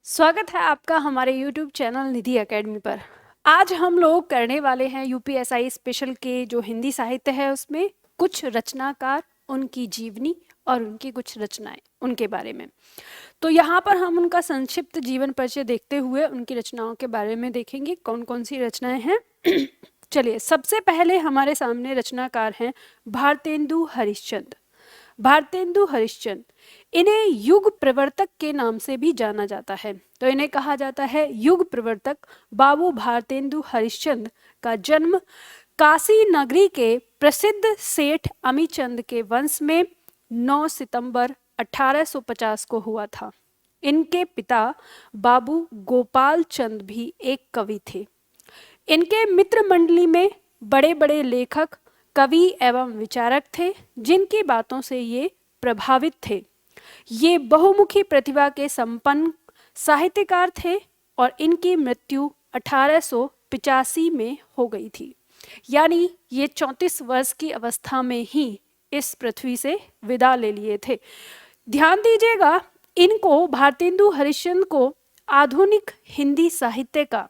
स्वागत है आपका हमारे YouTube चैनल निधि एकेडमी पर। आज हम लोग करने वाले हैं यूपीएसआई स्पेशल के जो हिंदी साहित्य है उसमें कुछ रचनाकार, उनकी जीवनी और उनकी कुछ रचनाएं, उनके बारे में। तो यहाँ पर हम उनका संक्षिप्त जीवन परिचय देखते हुए उनकी रचनाओं के बारे में देखेंगे कौन कौन सी रचनाएं हैं। चलिए, सबसे पहले हमारे सामने रचनाकार हैं भारतेंदु हरिश्चंद्र। भारतेंदु हरिश्चंद्र, इन्हें युग प्रवर्तक के नाम से भी जाना जाता है। तो इन्हें कहा जाता है युग प्रवर्तक। बाबू भारतेंदु हरिश्चंद्र का जन्म काशी नगरी के प्रसिद्ध सेठ अमीचंद के वंश में 9 सितंबर 1850 को हुआ था। इनके पिता बाबू गोपाल चंद भी एक कवि थे। इनके मित्र मंडली में बड़े बड़े लेखक, कवि एवं विचारक थे जिनकी बातों से ये प्रभावित थे। ये बहुमुखी प्रतिभा के संपन्न साहित्यकार थे और इनकी मृत्यु 1885 में हो गई थी, यानी ये 34 वर्ष की अवस्था में ही इस पृथ्वी से विदा ले लिए थे। ध्यान दीजिएगा, इनको भारतेंदु हरिश्चंद्र को आधुनिक हिंदी साहित्य का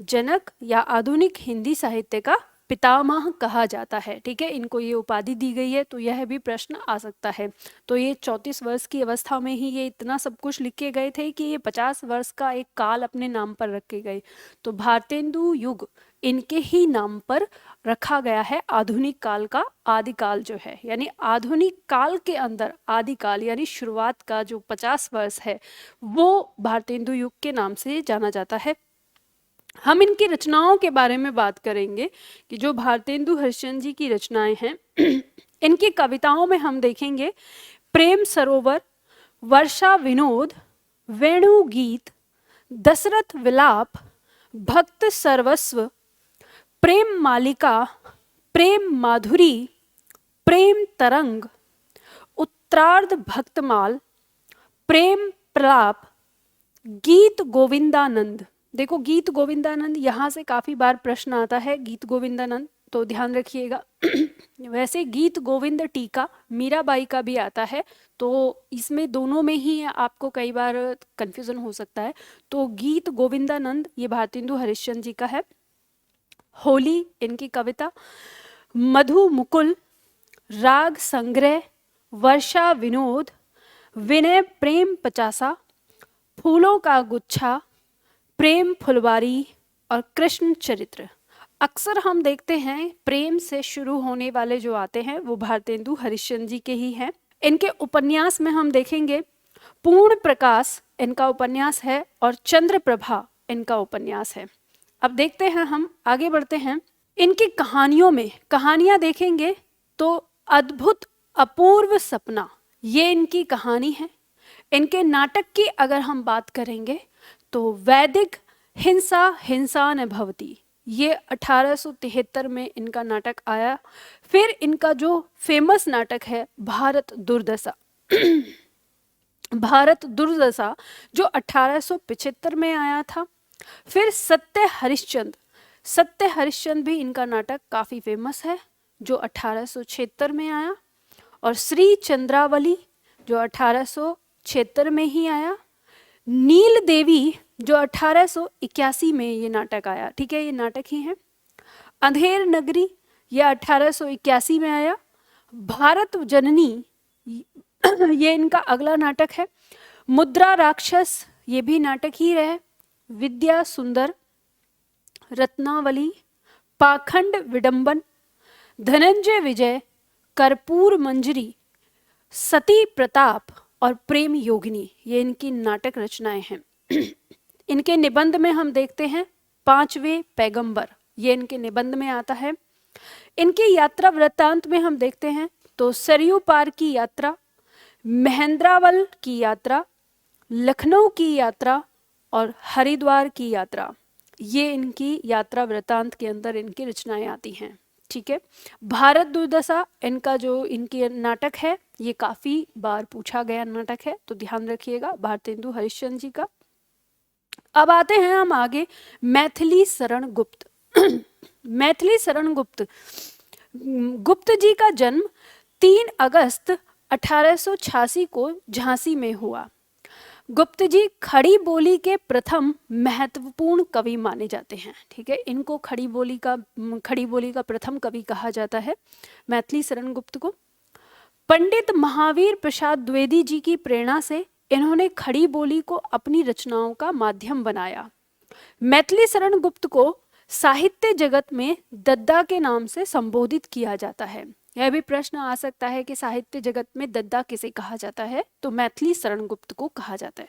जनक या आधुनिक हिंदी साहित्य का पितामह कहा जाता है। ठीक है, इनको ये उपाधि दी गई है, तो यह भी प्रश्न आ सकता है। तो ये 34 वर्ष की अवस्था में ही ये इतना सब कुछ लिख के गए थे कि ये 50 वर्ष का एक काल अपने नाम पर रखे गए। तो भारतेंदु युग इनके ही नाम पर रखा गया है। आधुनिक काल का आदिकाल जो है, यानी आधुनिक काल के अंदर आदिकाल यानी शुरुआत का जो 50 वर्ष है वो भारतेंदु युग के नाम से जाना जाता है। हम इनकी रचनाओं के बारे में बात करेंगे कि जो भारतेंदु हरिश्चंद्र जी की रचनाएं हैं, इनकी कविताओं में हम देखेंगे प्रेम सरोवर, वर्षा विनोद, वेणु गीत, दशरथ विलाप, भक्त सर्वस्व, प्रेम मालिका, प्रेम माधुरी, प्रेम तरंग, उत्तरार्ध भक्तमाल, प्रेम प्रलाप, गीत गोविंदानंद। देखो, गीत गोविंदानंद यहाँ से काफी बार प्रश्न आता है, गीत गोविंदानंद, तो ध्यान रखिएगा। वैसे गीत गोविंद टीका मीराबाई का भी आता है, तो इसमें दोनों में ही आपको कई बार कंफ्यूजन हो सकता है। तो गीत गोविंदानंद ये भारतेंदु हरिश्चंद्र जी का है। होली इनकी कविता, मधु मुकुल, राग संग्रह, वर्षा विनोद, विनय प्रेम पचासा, फूलों का गुच्छा, प्रेम फुलवारी और कृष्ण चरित्र। अक्सर हम देखते हैं प्रेम से शुरू होने वाले जो आते हैं वो भारतेंदु हरिश्चंद्र जी के ही हैं। इनके उपन्यास में हम देखेंगे पूर्ण प्रकाश इनका उपन्यास है और चंद्र प्रभा इनका उपन्यास है। अब देखते हैं, हम आगे बढ़ते हैं। इनकी कहानियां देखेंगे तो अद्भुत अपूर्व सपना, ये इनकी कहानी है। इनके नाटक की अगर हम बात करेंगे तो वैदिक हिंसा न भवती, ये 1873 में इनका नाटक आया। फिर इनका जो फेमस नाटक है भारत दुर्दशा भारत दुर्दशा जो 1875 में आया था। फिर सत्य हरिश्चंद्र भी इनका नाटक काफी फेमस है जो 1876 में आया। और श्री चंद्रावली जो 1876 में ही आया। नील देवी जो 1881 में ये नाटक आया। ठीक है, ये नाटक ही है। अंधेर नगरी ये 1881 में आया। भारत जननी ये इनका अगला नाटक है। मुद्रा राक्षस ये भी नाटक ही रहे। विद्या सुंदर, रत्नावली, पाखंड विडंबन, धनंजय विजय, कर्पूर मंजरी, सती प्रताप और प्रेम योगिनी, ये इनकी नाटक रचनाएं हैं। इनके निबंध में हम देखते हैं पांचवें पैगंबर, ये इनके निबंध में आता है। इनकी यात्रा वृत्तांत में हम देखते हैं तो सरयू पार की यात्रा, महेंद्रावल की यात्रा, लखनऊ की यात्रा और हरिद्वार की यात्रा, ये इनकी यात्रा वृत्तांत के अंदर इनकी रचनाएं आती हैं। ठीक है, भारत दुर्दशा इनका जो इनकी नाटक है ये काफी बार पूछा गया नाटक है, तो ध्यान रखिएगा भारतेंदु हरिश्चंद्र जी का। अब आते हैं हम आगे मैथिली शरण गुप्त। मैथिली शरण गुप्त जी का जन्म 3 अगस्त 1886 को झांसी में हुआ। गुप्त जी खड़ी बोली के प्रथम महत्वपूर्ण कवि माने जाते हैं। ठीक है, इनको खड़ी बोली का प्रथम कवि कहा जाता है, मैथिली शरण गुप्त को। पंडित महावीर प्रसाद द्विवेदी जी की प्रेरणा से इन्होंने खड़ी बोली को अपनी रचनाओं का माध्यम बनाया। मैथिली शरण गुप्त को साहित्य जगत में दद्दा के नाम से संबोधित किया जाता है। यह भी प्रश्न आ सकता है कि साहित्य जगत में दद्दा किसे कहा जाता है, तो मैथिली शरण गुप्त को कहा जाता है।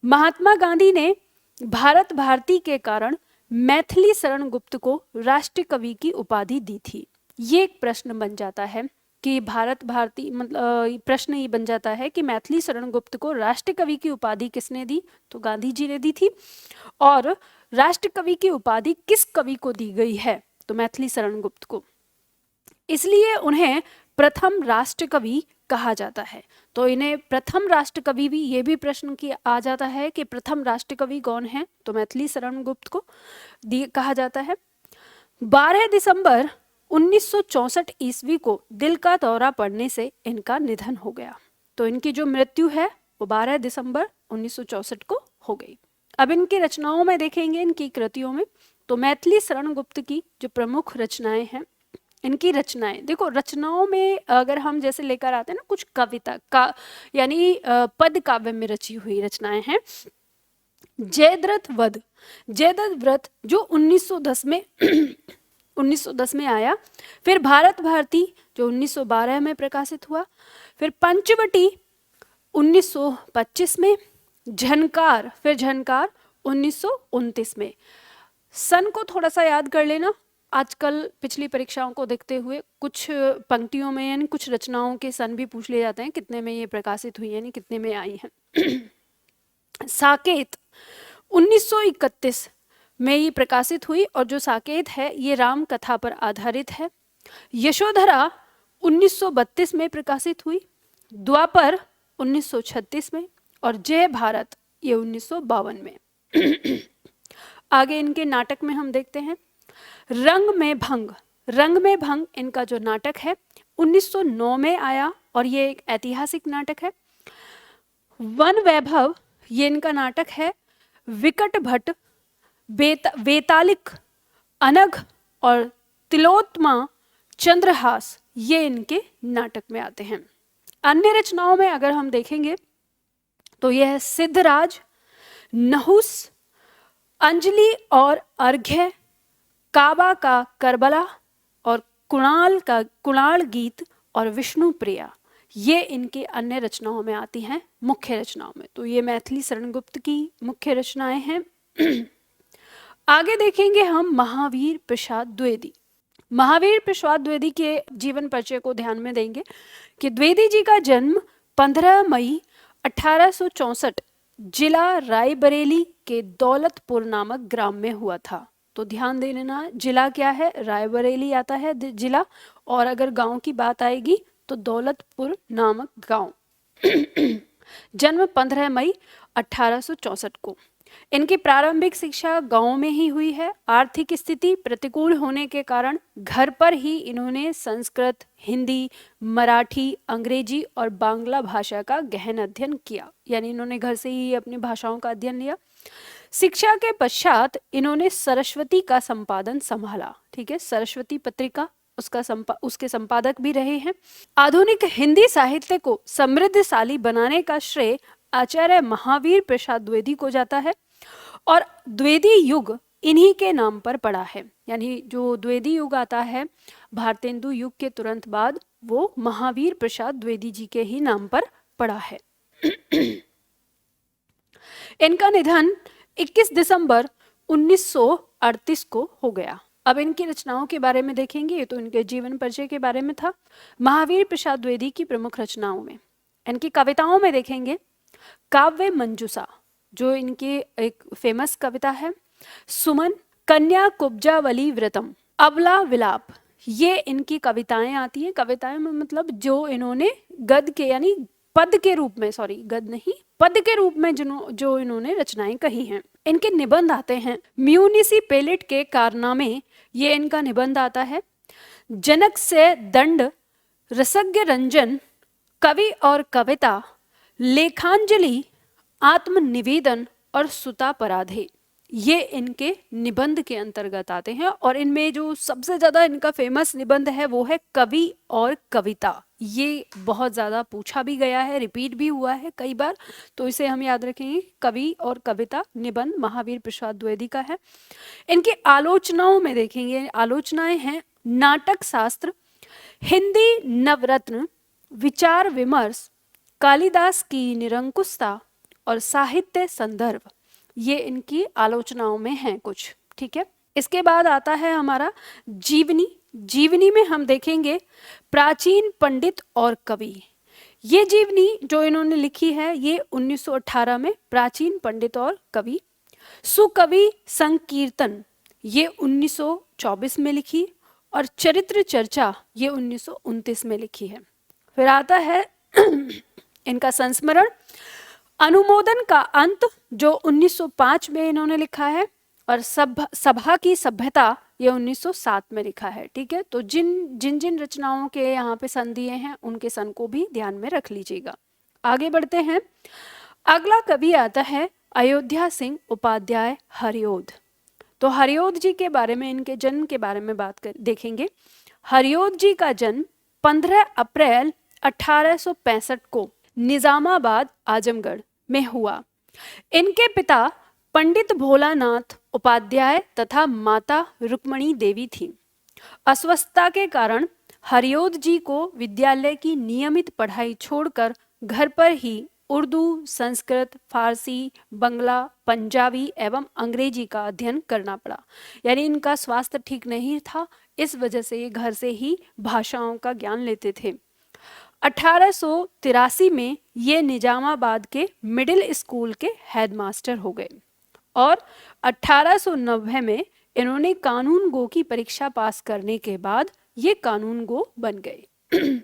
महात्मा गांधी ने भारत भारती के कारण मैथिली शरण गुप्त को राष्ट्र कवि की उपाधि दी थी। ये एक प्रश्न बन जाता है कि भारत भारती मतलब प्रश्न ये बन जाता है कि मैथिली शरण गुप्त को राष्ट्र कवि की उपाधि किसने दी, तो गांधी जी ने दी थी। और राष्ट्र कवि की उपाधि किस कवि को दी गई है, तो मैथिली शरण गुप्त को। इसलिए उन्हें प्रथम राष्ट्र कवि कहा जाता है। तो इन्हें प्रथम राष्ट्र कवि भी, ये भी प्रश्न की आ जाता है कि प्रथम राष्ट्र कवि कौन है, तो मैथिली शरण गुप्त को कहा जाता है। 12 दिसंबर 1964 ईस्वी को दिल का दौरा पड़ने से इनका निधन हो गया। तो इनकी जो मृत्यु है वो 12 दिसंबर 1964 को हो गई। अब इनकी रचनाओं में देखेंगे, इनकी कृतियों में, तो मैथिली शरण गुप्त की जो प्रमुख रचनाएं हैं, इनकी रचनाएं देखो, रचनाओं में अगर हम जैसे लेकर आते हैं ना कुछ कविता का यानी पद काव्य में रची हुई रचनाएं हैं। जयद्रथ वध, जयद्रथ व्रत जो 1910 में 1910 में आया। फिर भारत भारती जो 1912 में प्रकाशित हुआ। फिर पंचवटी 1925 में। झनकार, फिर झनकार 1929 में। सन को थोड़ा सा याद कर लेना, आजकल पिछली परीक्षाओं को देखते हुए कुछ पंक्तियों में यानी कुछ रचनाओं के सन भी पूछ ले जाते हैं, कितने में ये प्रकाशित हुई यानी कितने में आई हैं। साकेत 1931 में ये प्रकाशित हुई और जो साकेत है ये राम कथा पर आधारित है। यशोधरा 1932 में प्रकाशित हुई। द्वापर 1936 में और जय भारत ये 1952 में। आगे इनके नाटक में हम देखते हैं रंग में भंग। रंग में भंग इनका जो नाटक है 1909 में आया और ये एक ऐतिहासिक नाटक है। वन वैभव ये इनका नाटक है। विकट भट्ट, वेतालिक, अनघ और तिलोत्तमा, चंद्रहास ये इनके नाटक में आते हैं। अन्य रचनाओं में अगर हम देखेंगे तो यह है सिद्धराज, नहुस, अंजलि और अर्घ्य, काबा का करबला और कुणाल गीत और विष्णु प्रिया ये इनके अन्य रचनाओं में आती हैं, मुख्य रचनाओं में। तो ये मैथिली शरण गुप्त की मुख्य रचनाएं हैं। आगे देखेंगे हम महावीर प्रसाद द्विवेदी। महावीर प्रसाद द्विवेदी के जीवन परिचय को ध्यान में देंगे कि द्विवेदी जी का जन्म 15 मई 1864 जिला रायबरेली के दौलतपुर नामक ग्राम में हुआ था। तो ध्यान दे लेना, जिला क्या है, रायबरेली आता है जिला, और अगर गांव की बात आएगी तो दौलतपुर नामक गांव। जन्म 15 मई 1864 को। इनकी प्रारंभिक शिक्षा गांव में ही हुई है। आर्थिक स्थिति प्रतिकूल होने के कारण घर पर ही इन्होंने संस्कृत, हिंदी, मराठी, अंग्रेजी और बांग्ला भाषा का गहन अध्ययन किया, यानी इन्होंने घर से ही अपनी भाषाओं का अध्ययन लिया। शिक्षा के पश्चात इन्होंने सरस्वती का संपादन संभाला। ठीक है, सरस्वती पत्रिका उसके संपादक भी रहे हैं। आधुनिक हिंदी साहित्य को समृद्धशाली बनाने का श्रेय आचार्य महावीर प्रसाद द्विवेदी को जाता है और द्विवेदी युग इन्हीं के नाम पर पड़ा है। यानी जो द्विवेदी युग आता है भारतेंदु युग के तुरंत बाद, वो महावीर प्रसाद द्विवेदी जी के ही नाम पर पड़ा है। इनका निधन 21 दिसंबर 1938 को हो गया। अब इनकी रचनाओं के बारे में देखेंगे, तो इनके जीवन परिचय के बारे में था। महावीर प्रसाद द्विवेदी की प्रमुख रचनाओं में, इनकी कविताओं में देखेंगे काव्य मंजूषा जो इनकी एक फेमस कविता है, सुमन, कन्या कुब्जावली व्रतम, अबला विलाप, ये इनकी कविताएं आती हैं। कविताएं में मतलब जो इन्होंने गद्य के यानी पद के रूप में, सॉरी गद्य नहीं, पद के रूप में जो इन्होंने रचनाएं कही हैं। इनके निबंध आते हैं म्यूनिसिपैलिटी के कारनामे, ये इनका निबंध आता है। जनक से दंड, रसज्ञ रंजन, कवि और कविता, लेखांजलि, आत्मनिवेदन और सुता पराधे, ये इनके निबंध के अंतर्गत आते हैं। और इनमें जो सबसे ज्यादा इनका फेमस निबंध है वो है कवि और कविता। ये बहुत ज्यादा पूछा भी गया है, रिपीट भी हुआ है कई बार, तो इसे हम याद रखेंगे। कवि और कविता निबंध महावीर प्रसाद द्विवेदी का है। इनके आलोचनाओं में देखेंगे, आलोचनाएं हैं नाटक शास्त्र, हिंदी नवरत्न, विचार विमर्श, कालिदास की निरंकुशता और साहित्य संदर्भ, ये इनकी आलोचनाओं में हैं कुछ। ठीक है, इसके बाद आता है हमारा जीवनी। जीवनी में हम देखेंगे प्राचीन पंडित और कवि। ये जीवनी जो इन्होंने लिखी है ये 1918 में, प्राचीन पंडित और कवि। सुकवि संकीर्तन ये 1924 में लिखी, और चरित्र चर्चा ये 1929 में लिखी है। फिर आता है इनका संस्मरण, अनुमोदन का अंत जो 1905 में इन्होंने लिखा है, और सभा की सभ्यता ये 1907 में लिखा है। ठीक है, तो जिन जिन जिन रचनाओं के यहाँ पे सन दिए हैं उनके सन को भी ध्यान में रख लीजिएगा। आगे बढ़ते हैं, अगला कवि आता है अयोध्या सिंह उपाध्याय हरिओद। तो हरिओद जी के बारे में, इनके जन्म के बारे में देखेंगे। हरिओद जी का जन्म 15 अप्रैल 1865 को निजामाबाद आजमगढ़ में हुआ। इनके पिता पंडित भोलानाथ उपाध्याय तथा माता रुक्मणी देवी थी। अस्वस्थता के कारण हरिओद जी को विद्यालय की नियमित पढ़ाई छोड़कर घर पर ही उर्दू, संस्कृत, फारसी, बंगला, पंजाबी एवं अंग्रेजी का अध्ययन करना पड़ा। यानी इनका स्वास्थ्य ठीक नहीं था, इस वजह से ये घर से ही भाषाओं का ज्ञान लेते थे। 1883 में ये निजामाबाद के मिडिल स्कूल के हेडमास्टर हो गए, और 1890 में इन्होंने कानून गो की परीक्षा पास करने के बाद ये कानून गो बन गए।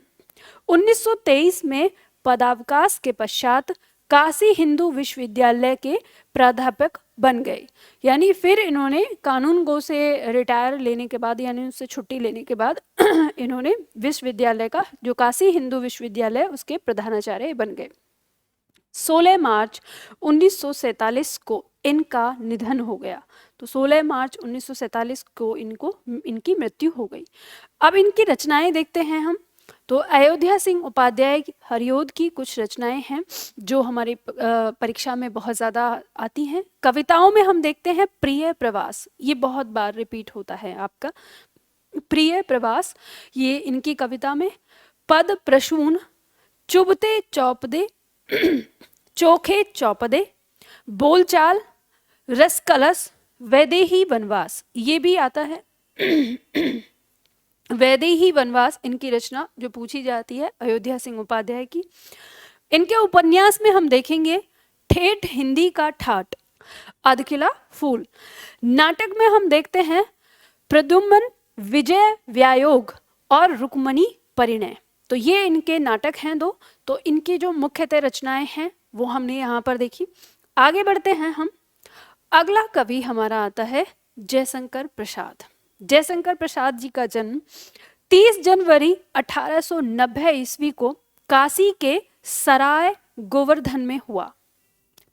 1923 में पदावकाश के पश्चात काशी हिंदू विश्वविद्यालय के प्राध्यापक बन गए। यानी फिर इन्होंने कानून गो से रिटायर लेने के बाद, यानी उससे छुट्टी लेने के बाद इन्होंने विश्वविद्यालय का, जो काशी हिंदू विश्वविद्यालय, उसके प्रधानाचार्य बन गए। 16 मार्च 1947 को इनका निधन हो गया। तो 16 मार्च 1947 को इनकी मृत्यु हो गई। अब इनकी रचनाएं देखते हैं हम। तो अयोध्या सिंह उपाध्याय हरिओद की कुछ रचनाएं हैं जो हमारी परीक्षा में बहुत ज़्यादा आती हैं। कविताओं में हम देखते हैं प्रिय प्रवास, ये बहुत बार रिपीट होता है आपका। प्रिय प्रवास ये इनकी कविता में। पद प्रसून, चुभते चौपदे, चोखे चौपदे, बोलचाल, रस कलश, वैदेही वनवास, ये भी आता है। वैदेही वनवास इनकी रचना जो पूछी जाती है अयोध्या सिंह उपाध्याय की। इनके उपन्यास में हम देखेंगे ठेठ हिंदी का ठाट, अधकिला फूल। नाटक में हम देखते हैं प्रद्युम्न, विजय व्यायोग और रुक्मणी परिणय। तो ये इनके नाटक हैं दो। तो इनकी जो मुख्यतः रचनाएं हैं वो हमने यहाँ पर देखी। आगे बढ़ते हैं हम। अगला कवि हमारा आता है जयशंकर प्रसाद। जयशंकर प्रसाद जी का जन्म 30 जनवरी 1890 ईस्वी को काशी के सराय गोवर्धन में हुआ।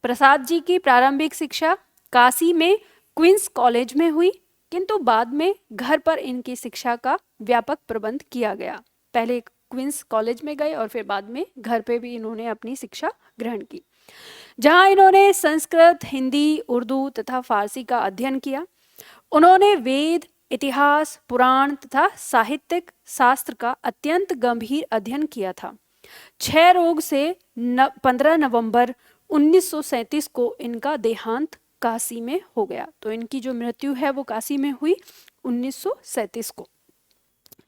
प्रसाद जी की प्रारंभिक शिक्षा काशी में क्वींस कॉलेज में हुई, किंतु बाद में घर पर इनकी शिक्षा का व्यापक प्रबंध किया गया। पहले क्वींस कॉलेज में गए और फिर बाद में घर पे भी इन्होंने अपनी शिक्षा ग्रहण की, जहां इन्होंने संस्कृत, हिंदी, उर्दू तथा फारसी का अध्ययन किया। उन्होंने वेद, इतिहास, पुराण तथा साहित्यिक शास्त्र का अत्यंत गंभीर अध्ययन किया था। क्षय रोग से 15 नवंबर 1937 को इनका देहांत काशी में हो गया। तो इनकी जो मृत्यु है वो काशी में हुई 1937 को।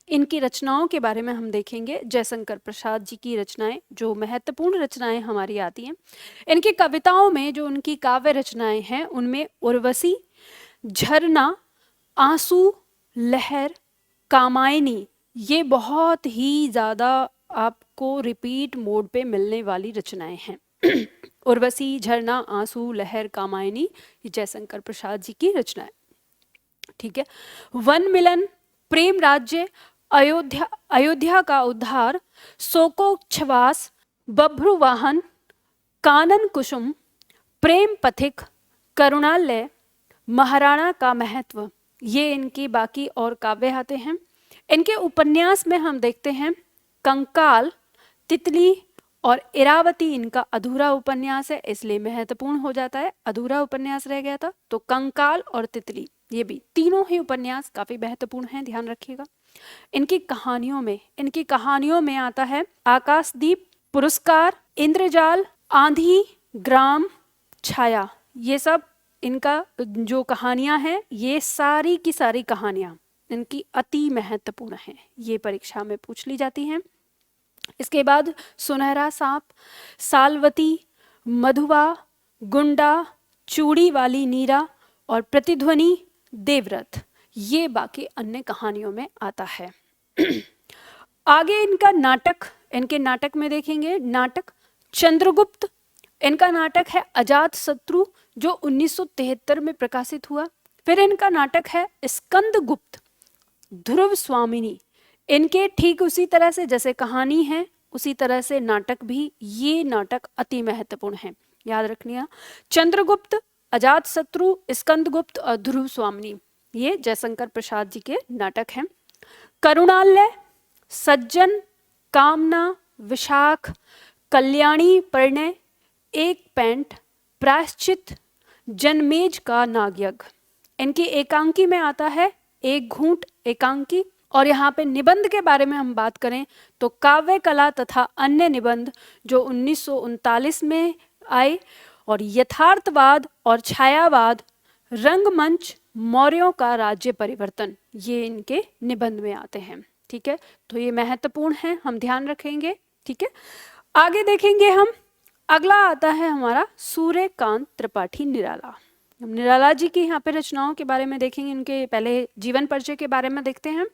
इनकी रचनाओं के बारे में हम देखेंगे। जयशंकर प्रसाद जी की रचनाएं जो महत्वपूर्ण रचनाएं हमारी आती हैं। इनकी कविताओं में जो उनकी काव्य रचनाएं हैं उनमें उर्वशी, झरना, आंसू, लहर, कामायनी, ये बहुत ही ज़्यादा आपको रिपीट मोड पे मिलने वाली रचनाएं हैं। उर्वशी, झरना, आंसू, लहर, कामायनी, ये जयशंकर प्रसाद जी की रचनाएं। ठीक है। वन मिलन, प्रेम राज्य, अयोध्या का उद्धार, शोकोच्छ्वास, बभ्रुवाहन, कानन कुसुम, प्रेम पथिक, करुणालय, महाराणा का महत्व, ये इनकी बाकी और काव्य आते हैं। इनके उपन्यास में हम देखते हैं कंकाल, तितली और इरावती इनका अधूरा उपन्यास है, इसलिए महत्वपूर्ण हो जाता है, अधूरा उपन्यास रह गया था। तो कंकाल और तितली ये भी तीनों ही उपन्यास काफी महत्वपूर्ण हैं, ध्यान रखिएगा। इनकी कहानियों में आता है आकाशदीप, पुरस्कार, इंद्रजाल, आंधी, ग्राम, छाया। ये सब इनका जो कहानियां हैं, ये सारी की सारी कहानियां इनकी अति महत्वपूर्ण हैं, ये परीक्षा में पूछ ली जाती हैं। इसके बाद सुनहरा सांप, सालवती, मधुवा, गुंडा, चूड़ी वाली नीरा और प्रतिध्वनि, देवव्रत, ये बाकी अन्य कहानियों में आता है। आगे इनका नाटक, इनके नाटक में देखेंगे नाटक चंद्रगुप्त, इनका नाटक है अजातशत्रु जो 1973 में प्रकाशित हुआ। फिर इनका नाटक है स्कंदगुप्त, ध्रुव स्वामिनी। इनके ठीक उसी तरह से जैसे कहानी है उसी तरह से नाटक भी, ये नाटक अति महत्वपूर्ण है, याद रखनिया। चंद्रगुप्त, अजातशत्रु, स्कंदगुप्त और ध्रुव स्वामिनी, ये जयशंकर प्रसाद जी के नाटक हैं। करुणालय, सज्जन, कामना, विशाख, कल्याणी, परिणय, एक पैंट, प्रायश्चित, जनमेज का नागयज्ञ। इनकी एकांकी में आता है एक घूंट एकांकी। और यहाँ पे निबंध के बारे में हम बात करें तो काव्य कला तथा अन्य निबंध जो 1939 में आए, और यथार्थवाद और छायावाद, रंगमंच, मौर्यों का राज्य परिवर्तन, ये इनके निबंध में आते हैं। ठीक है, तो ये महत्वपूर्ण है, हम ध्यान रखेंगे। ठीक है, आगे देखेंगे हम। अगला आता है हमारा सूर्यकांत त्रिपाठी निराला। हम निराला जी की यहाँ पे रचनाओं के बारे में देखेंगे, इनके पहले जीवन परिचय के बारे में देखते हैं।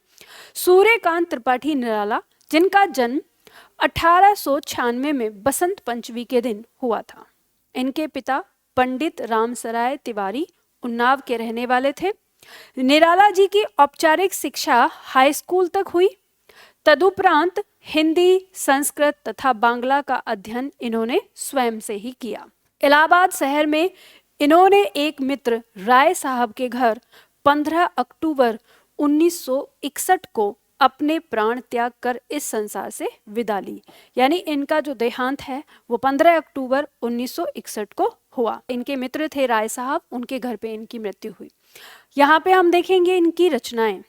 सूर्यकांत त्रिपाठी निराला, जिनका जन्म 1896 में बसंत पंचमी के दिन हुआ था। इनके पिता पंडित रामसराय तिवारी उन्नाव के रहने वाले थे। निराला जी की औपचारिक शिक्षा हाई स्कूल तक हुई। तदुपरांत हिंदी, संस्कृत तथा बांग्ला का अध्ययन इन्होंने स्वयं से ही किया। इलाहाबाद शहर में इन्होंने एक मित्र राय साहब के घर 15 अक्टूबर 1961 को अपने प्राण त्याग कर इस संसार से विदा ली। यानी इनका जो देहांत है वो 15 अक्टूबर 1961 को हुआ। इनके मित्र थे राय साहब, उनके घर पे इनकी मृत्यु हुई। यहाँ पे हम देखेंगे इनकी रचनाएं।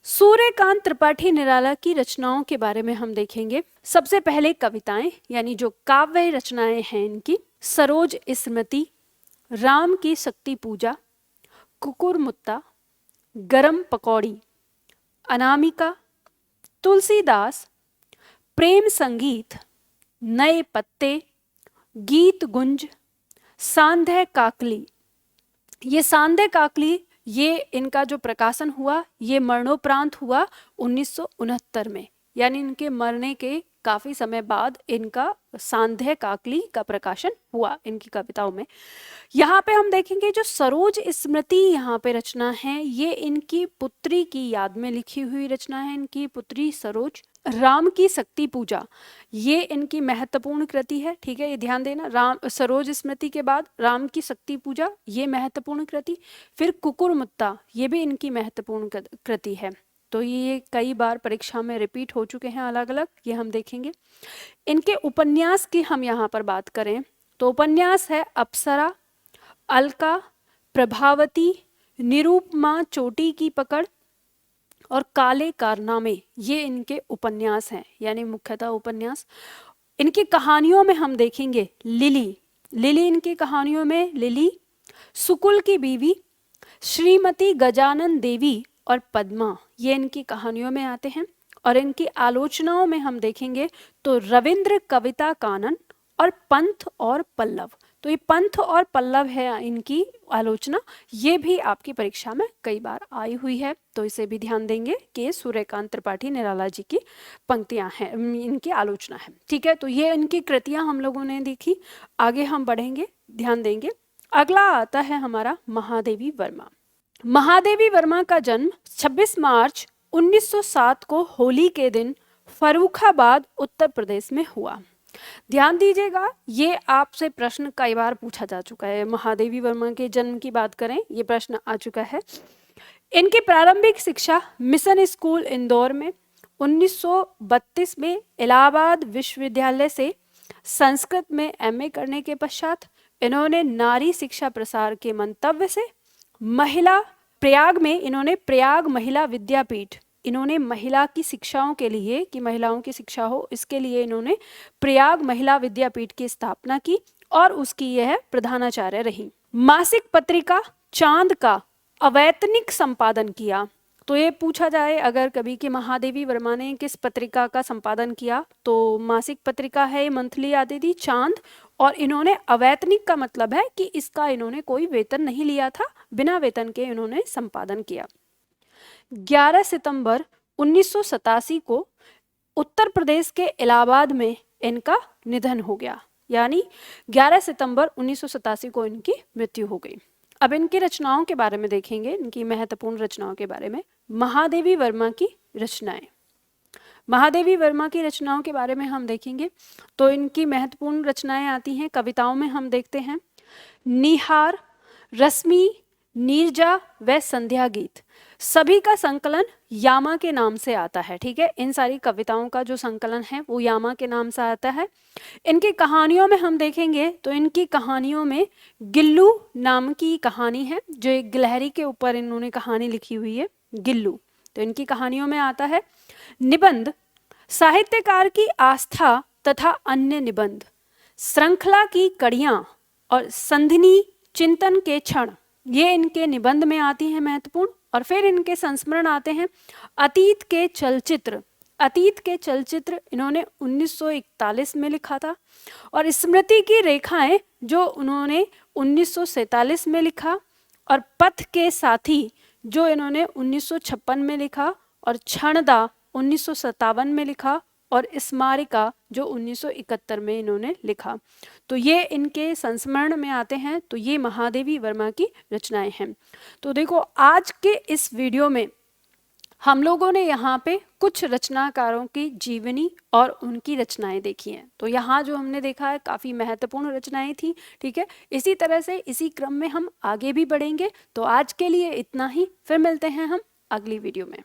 सूर्यकांत त्रिपाठी निराला की रचनाओं के बारे में हम देखेंगे। सबसे पहले कविताएं, यानी जो काव्य रचनाएं हैं इनकी, सरोज स्मृति, राम की शक्ति पूजा, कुकुरमुत्ता, गरम पकौड़ी, अनामिका, तुलसीदास, प्रेम संगीत, नए पत्ते, गीत गुंज, सांध्य काकली। ये सांध्य काकली, ये इनका जो प्रकाशन हुआ ये मरणोपरांत हुआ 1969 में, यानी इनके मरने के काफी समय बाद इनका सांध्य काकली का प्रकाशन हुआ इनकी कविताओं में। यहाँ पे हम देखेंगे जो सरोज स्मृति यहाँ पे रचना है, ये इनकी पुत्री की याद में लिखी हुई रचना है। इनकी पुत्री सरोज। राम की शक्ति पूजा, ये इनकी महत्वपूर्ण कृति है। ठीक है, ये ध्यान देना, राम सरोज स्मृति के बाद राम की शक्ति पूजा, ये महत्वपूर्ण कृति। फिर कुकुरमुत्ता, ये भी इनकी महत्वपूर्ण कृति है। तो ये कई बार परीक्षा में रिपीट हो चुके हैं अलग अलग, ये हम देखेंगे। इनके उपन्यास की हम यहाँ पर बात करें तो उपन्यास है अप्सरा, अलका, प्रभावती, निरूपमा चोटी की पकड़ और काले कारनामे, ये इनके उपन्यास हैं, यानी मुख्यतः उपन्यास। इनकी कहानियों में हम देखेंगे लिली इनकी कहानियों में लिली, सुकुल की बीवी, श्रीमती गजानन देवी और पद्मा, ये इनकी कहानियों में आते हैं। और इनकी आलोचनाओं में हम देखेंगे तो रविंद्र कविता कानन और पंथ और पल्लव। तो ये पंथ और पल्लव है इनकी आलोचना, ये भी आपकी परीक्षा में कई बार आई हुई है, तो इसे भी ध्यान देंगे कि सूर्यकांत त्रिपाठी निराला जी की पंक्तियां हैं, इनकी आलोचना है। ठीक है, तो ये इनकी कृतियां हम लोगों ने देखी। आगे हम बढ़ेंगे, ध्यान देंगे। अगला आता है हमारा महादेवी वर्मा। महादेवी वर्मा का जन्म 26 मार्च 1907 को होली के दिन फर्रुखाबाद उत्तर प्रदेश में हुआ। ध्यान दीजिएगा, ये आपसे प्रश्न कई बार पूछा जा चुका है। महादेवी वर्मा के जन्म की बात करें, ये प्रश्न आ चुका है। इनकी प्रारंभिक शिक्षा मिशन स्कूल इंदौर में, 1932 में इलाहाबाद विश्वविद्यालय से संस्कृत में एमए करने के पश्चात इन्होंने नारी शिक्षा प्रसार के मंतव्य से प्रयाग में इन्होंने प्रयाग महिला विद्यापीठ, इन्होंने महिला की शिक्षाओं के लिए, कि महिलाओं की शिक्षा हो, इसके लिए इन्होंने प्रयाग महिला विद्यापीठ की स्थापना की और उसकी यह प्रधानाचार्य रही। मासिक पत्रिका चांद का अवैतनिक संपादन किया। तो ये पूछा जाए अगर कभी कि महादेवी वर्मा ने किस पत्रिका का संपादन किया, तो मासिक पत्रिका है, मंथली आती थी, चांद, और इन्होंने अवैतनिक का मतलब है कि इसका इन्होंने कोई वेतन नहीं लिया था, बिना वेतन के इन्होंने संपादन किया। 11 सितंबर 1987 को उत्तर प्रदेश के इलाहाबाद में इनका निधन हो गया, यानी 11 सितंबर 1987 को इनकी मृत्यु हो गई। अब इनकी रचनाओं के बारे में देखेंगे, इनकी महत्वपूर्ण रचनाओं के बारे में। महादेवी वर्मा की रचनाएं, महादेवी वर्मा की रचनाओं के बारे में हम देखेंगे तो इनकी महत्वपूर्ण रचनाएं आती हैं। कविताओं में हम देखते हैं निहार, रश्मि, नीरजा व संध्या गीत, सभी का संकलन यामा के नाम से आता है। ठीक है, इन सारी कविताओं का जो संकलन है वो यामा के नाम से आता है। इनकी कहानियों में हम देखेंगे तो इनकी कहानियों में गिल्लू नाम की कहानी है, जो एक गिलहरी के ऊपर इन्होंने कहानी लिखी हुई है, गिल्लू। तो इनकी कहानियों में आता है निबंध, साहित्यकार की आस्था तथा अन्य निबंध, श्रृंखला की कड़ियां और संधिनी चिंतन के क्षण, ये इनके निबंध में आती हैं महत्वपूर्ण। और फिर इनके संस्मरण आते हैं अतीत के चलचित्र, अतीत के चलचित्र इन्होंने 1941 में लिखा था, और स्मृति की रेखाएं जो उन्होंने 1947 में लिखा, और पथ के साथी जो इन्होंने 1956 में लिखा, और क्षणदा 1957 में लिखा, और स्मारिका जो 1971 में इन्होंने लिखा। तो ये इनके संस्मरण में आते हैं। तो ये महादेवी वर्मा की रचनाएं हैं। तो देखो, आज के इस वीडियो में हम लोगों ने यहाँ पे कुछ रचनाकारों की जीवनी और उनकी रचनाएं देखी हैं। तो यहाँ जो हमने देखा है काफ़ी महत्वपूर्ण रचनाएं थी। ठीक है, इसी तरह से इसी क्रम में हम आगे भी बढ़ेंगे। तो आज के लिए इतना ही, फिर मिलते हैं हम अगली वीडियो में।